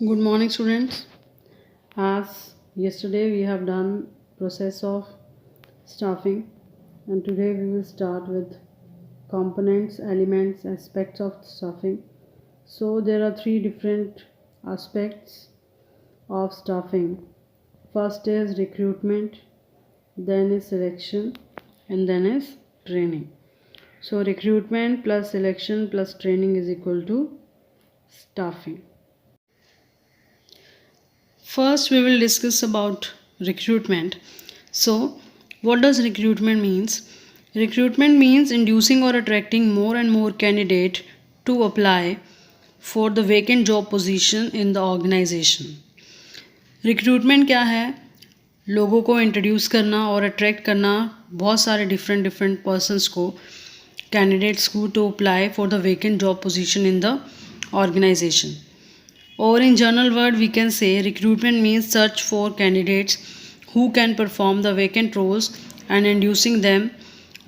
Good morning, students. As yesterday we have done process of staffing, and today we will start with components, elements, aspects of staffing. So there are three different aspects of staffing. First is recruitment, then is selection, and then is training. So recruitment plus selection plus training is equal to staffing. First, we will discuss about recruitment. So, what does recruitment means? Recruitment means inducing or attracting more and more candidate to apply for the vacant job position in the organization. Recruitment क्या है? लोगों को introduce करना और attract करना बहुत सारे different persons को, कैंडिडेट्स को, to apply for the vacant job position in the organisation. Or in general word we can say recruitment means search for candidates who can perform the vacant roles and inducing them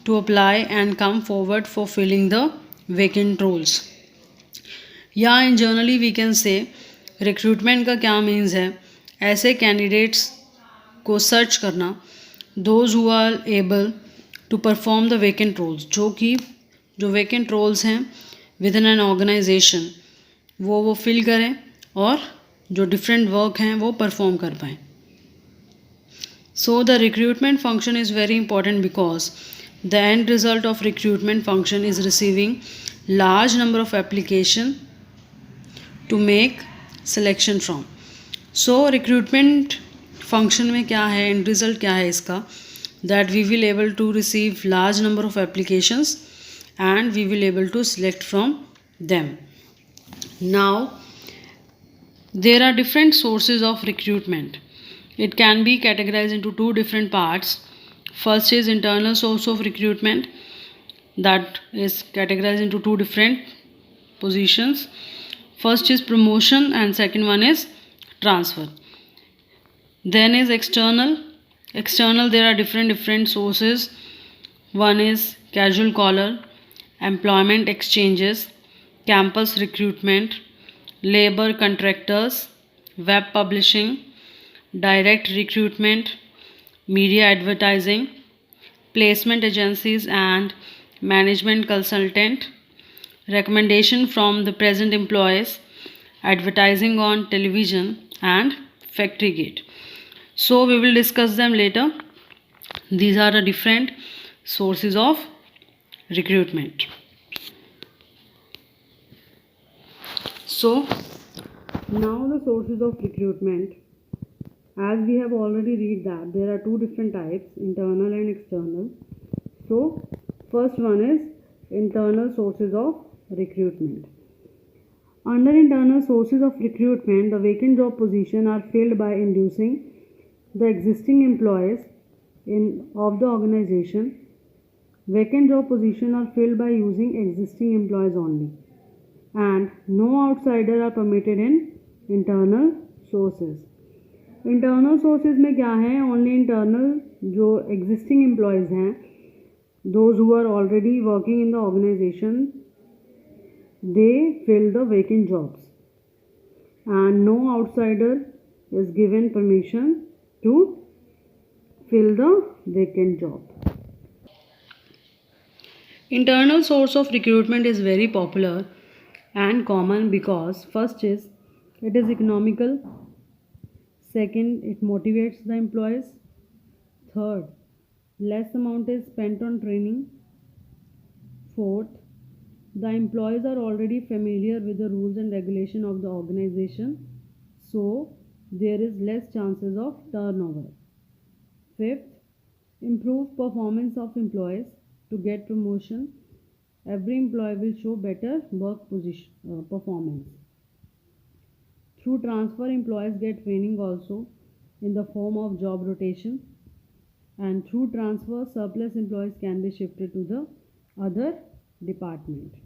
to apply and come forward for filling the vacant roles. या in generally we can say recruitment का क्या means है? ऐसे candidates को search करना, those who are able to perform the vacant roles, जो vacant roles हैं within an organization वो fill करें और जो डिफरेंट वर्क हैं वो परफॉर्म कर पाएँ. So the recruitment function is very important because the end result of recruitment function is receiving large number of application to make selection from. So recruitment function में क्या है, एंड रिजल्ट क्या है इसका? That we will able to receive large number of applications and we will able to select from them. Now there are different sources of recruitment. It can be categorized into two different parts. First is internal source of recruitment, that is categorized into two different positions. First is promotion and second one is transfer. Then is external. There are different sources. One is casual collar, employment exchanges, campus recruitment, labor contractors, web publishing, direct recruitment, media advertising, placement agencies and management consultant, recommendation from the present employees, advertising on television and factory gate. So we will discuss them later. These are the different sources of recruitment. So now the sources of recruitment, as we have already read that there are two different types, internal and external. So first one is internal sources of recruitment. Under internal sources of recruitment, the vacant job position are filled by inducing the existing employees of the organization. Vacant job position are filled by using existing employees only, and no outsider are permitted in internal sources. Internal sources में क्या है? Only internal जो existing employees हैं, those who are already working in the organisation, they fill the vacant jobs and no outsider is given permission to fill the vacant job. Internal source of recruitment is very popular and common because first is it is economical, second it motivates the employees, third less amount is spent on training, fourth the employees are already familiar with the rules and regulation of the organization, so there is less chances of turnover, fifth improved performance of employees. To get promotion, every employee will show better work performance. Through transfer, employees get training also in the form of job rotation, and through transfer, surplus employees can be shifted to the other department.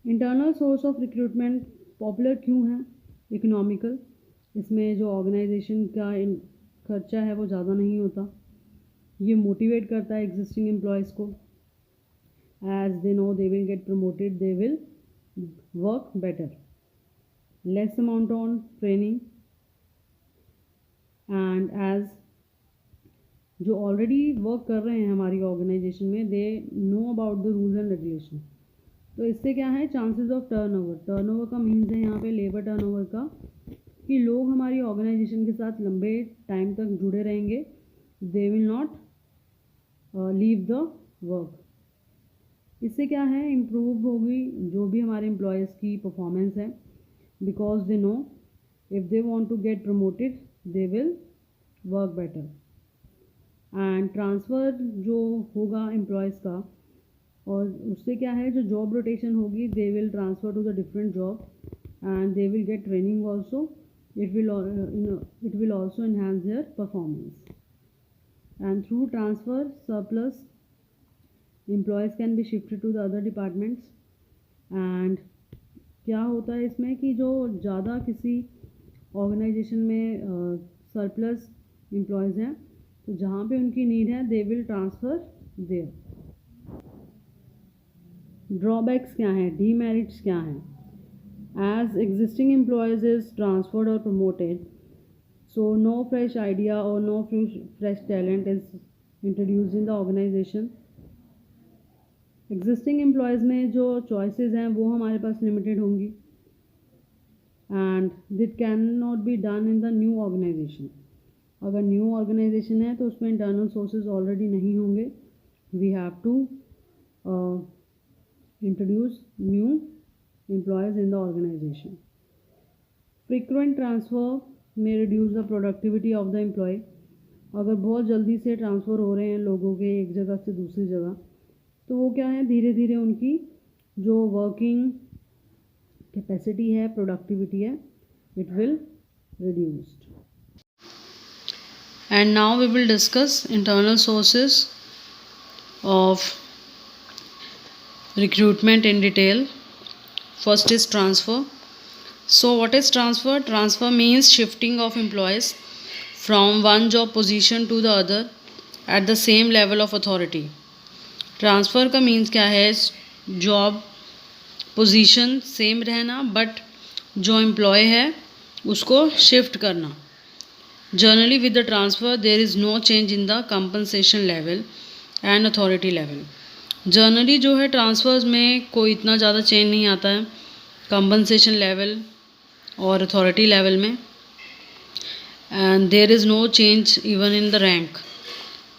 Internal source of recruitment popular क्यों है? Economical, इसमें जो organisation का खर्चा है वो ज़्यादा नहीं होता. ये मोटिवेट करता है एग्जिस्टिंग एम्प्लॉयज़ को, as they know they will get promoted, they will work better. less amount on training, and as जो ऑलरेडी वर्क कर रहे हैं हमारी ऑर्गेनाइजेशन में, they know about the rules and regulation. तो इससे क्या है, चांसेस ऑफ टर्नओवर, टर्नओवर का मीन्स है यहाँ पे लेबर टर्नओवर का, कि लोग हमारी ऑर्गेनाइजेशन के साथ लंबे टाइम तक जुड़े रहेंगे, they will not leave the work. इससे क्या है, इम्प्रूव होगी जो भी हमारे एम्प्लॉयज़ की परफॉर्मेंस है, because they know if they want to get promoted they will work better. And transfer जो होगा एम्प्लॉयज़ का, और उससे क्या है, जो जॉब रोटेशन होगी, they will transfer to the different job and they will get training also, it will also enhance their performance. And through transfer surplus employees can be shifted to the other departments. And क्या होता है इसमें कि जो ज़्यादा किसी organisation में surplus employees हैं, तो जहाँ पे उनकी नीड है they will transfer there. Drawbacks क्या हैं, डीमेरिट्स क्या हैं? As existing employees is transferred or promoted, so no fresh idea or no fresh talent is introduced in the organization. Existing employees में जो choices हैं वो हमारे पास limited होंगी, and it cannot be done in the new organization. अगर new organization है तो उसमें internal sources already नहीं होंगे, we have to introduce new employees in the organization. Frequent transfer may reduce the productivity of the employee. अगर बहुत जल्दी से ट्रांसफ़र हो रहे हैं लोगों के एक जगह से दूसरी जगह, तो वो क्या है, धीरे धीरे उनकी जो वर्किंग कैपेसिटी है, प्रोडक्टिविटी है, it will reduced. And now we will discuss internal sources of recruitment in detail. First is transfer. So what is transfer? Transfer means shifting of employees from one job position to the other at the same level of authority. Transfer का means क्या है, job position same रहना but जो employee है उसको shift करना। Generally with the transfer there is no change in the compensation level and authority level. Generally जो है ट्रांसफ़र्स में कोई इतना ज़्यादा चेंज नहीं आता है कंपनसेशन लेवल और अथॉरिटी लेवल में, and there is no change even in the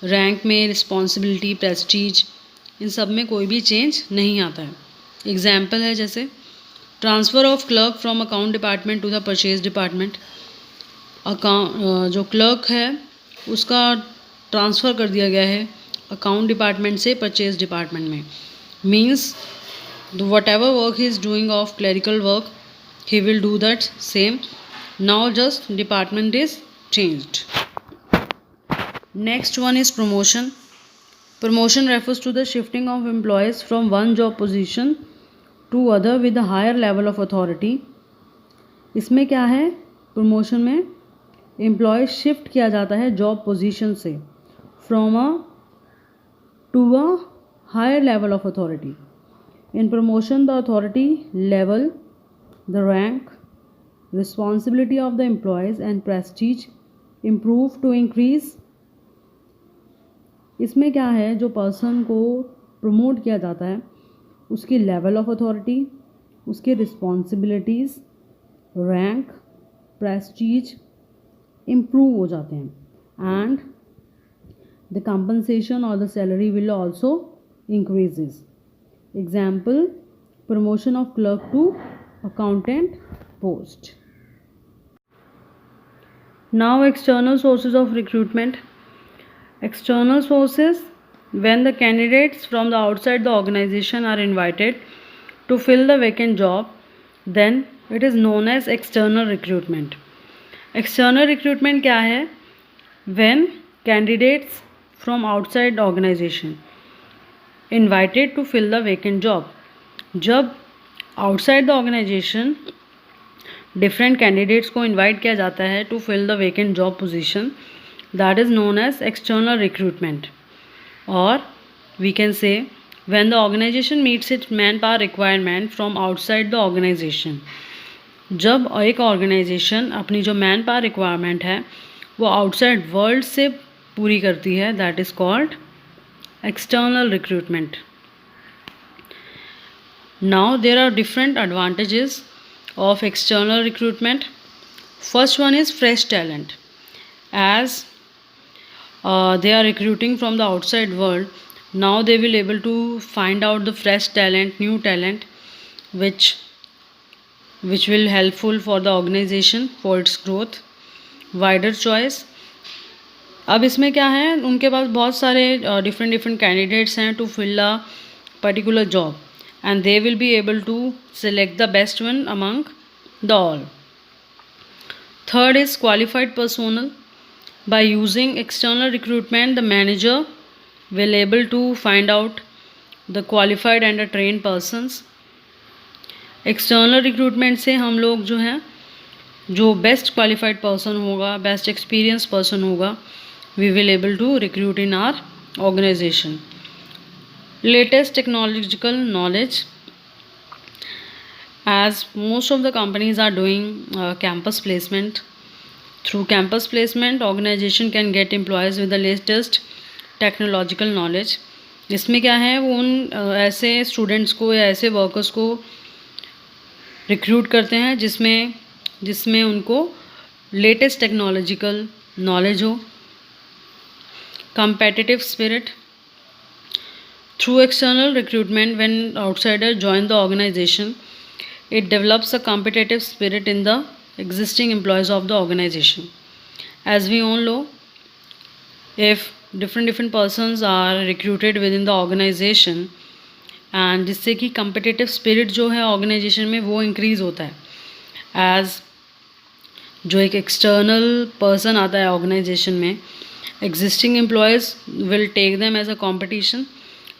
rank में, रिस्पॉन्सिबिलिटी, प्रेस्टीज, इन सब में कोई भी चेंज नहीं आता है। एग्जाम्पल है जैसे transfer of clerk from account department to the purchase department. जो क्लर्क है उसका ट्रांसफ़र कर दिया गया है अकाउंट डिपार्टमेंट से परचेज डिपार्टमेंट में, means whatever work he is doing of clerical work he will do that same, now just department is changed. Next one is promotion. Promotion refers to the shifting of employees from one job position to other with a higher level of authority. इसमें क्या है, promotion में employ shift किया जाता है job position से from to a higher level of authority. In promotion, the authority level, the rank, responsibility of the employees and prestige improve to increase. इसमें क्या है, जो पर्सन को प्रमोट किया जाता है उसकी लेवल ऑफ अथॉरिटी, उसकी रिस्पॉन्सिबिलिटीज़, रैंक, प्रेस्टीज इम्प्रूव हो जाते हैं, एंड द कंपनसेशन और the salary will also increases. Example, promotion of clerk to accountant post. Now external sources of recruitment. External sources, when the candidates from the outside the organization are invited to fill the vacant job, then it is known as external recruitment. External recruitment क्या है, when candidates from outside organization invited to fill the vacant job. जब outside the organization different candidates को invite किया जाता है to fill the vacant job position, that is known as external recruitment. Or we can say when the organization meets its manpower requirement from outside the organization, जब एक organisation अपनी जो man power requirement है वो outside world से पूरी करती है, that is called external recruitment. Now there are different advantages of external recruitment. First one is fresh talent. As they are recruiting from the outside world, now they will able to find out the fresh talent, new talent, which will helpful for the organization for its growth. Wider choice. अब इसमें क्या है, उनके पास बहुत सारे different candidates हैं to fill a particular job, and they will be able to select the best one among the all. Third is qualified personnel. By using external recruitment, the manager will able to find out the qualified and the trained persons. External recruitment से हम लोग जो हैं, जो best qualified person होगा, best experience person होगा, we will able to recruit in our organisation. Latest technological knowledge. As most of the companies are doing campus placement, through campus placement organization can get employees with the latest technological knowledge. इसमें क्या है, वो उन ऐसे students को या ऐसे workers को रिक्रूट करते हैं जिसमें उनको लेटेस्ट टेक्नोलॉजिकल नॉलेज हो. Competitive spirit. Through external recruitment, when outsiders join the organization, it develops a competitive spirit in the existing employees of the organization. As we all know, if different persons are recruited within the organization, and जिससे कि competitive spirit जो है organization में वो increase होता है. As जो एक external person आता है organization में, existing employees will take them as a competition,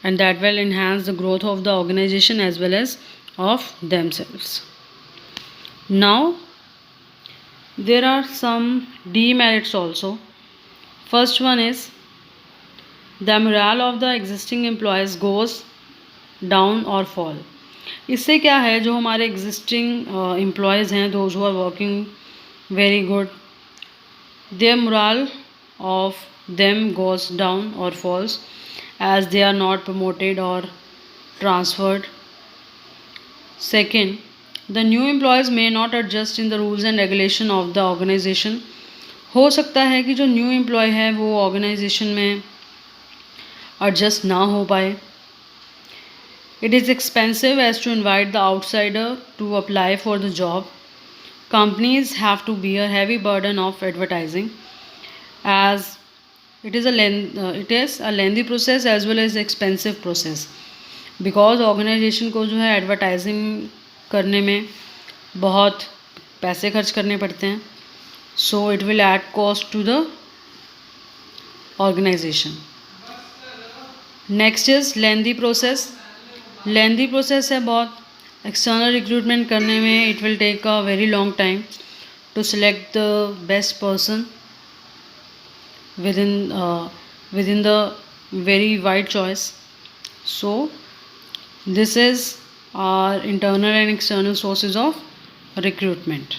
and that will enhance the growth of the organization as well as of themselves. Now there are some demerits also. First one is the morale of the existing employees goes down or fall. इससे क्या है, जो हमारे existing employees हैं, those who are working very good, their morale of them goes down or falls as they are not promoted or transferred. Second, the new employees may not adjust in the rules and regulation of the organization. हो सकता है कि जो new employ है वो organisation में adjust ना हो पाए. It is expensive as to invite the outsider to apply for the job. Companies have to bear heavy burden of advertising, as it is a lengthy process as well as expensive process, because organisation को जो है advertising करने में बहुत पैसे खर्च करने पड़ते हैं. So it will add cost to the organisation. Next is lengthy process. Lengthy process है बहुत. एक्सटर्नल रिक्रूटमेंट करने में it will take a very long time to select the best person within the very wide choice. So this is our internal and external sources of recruitment.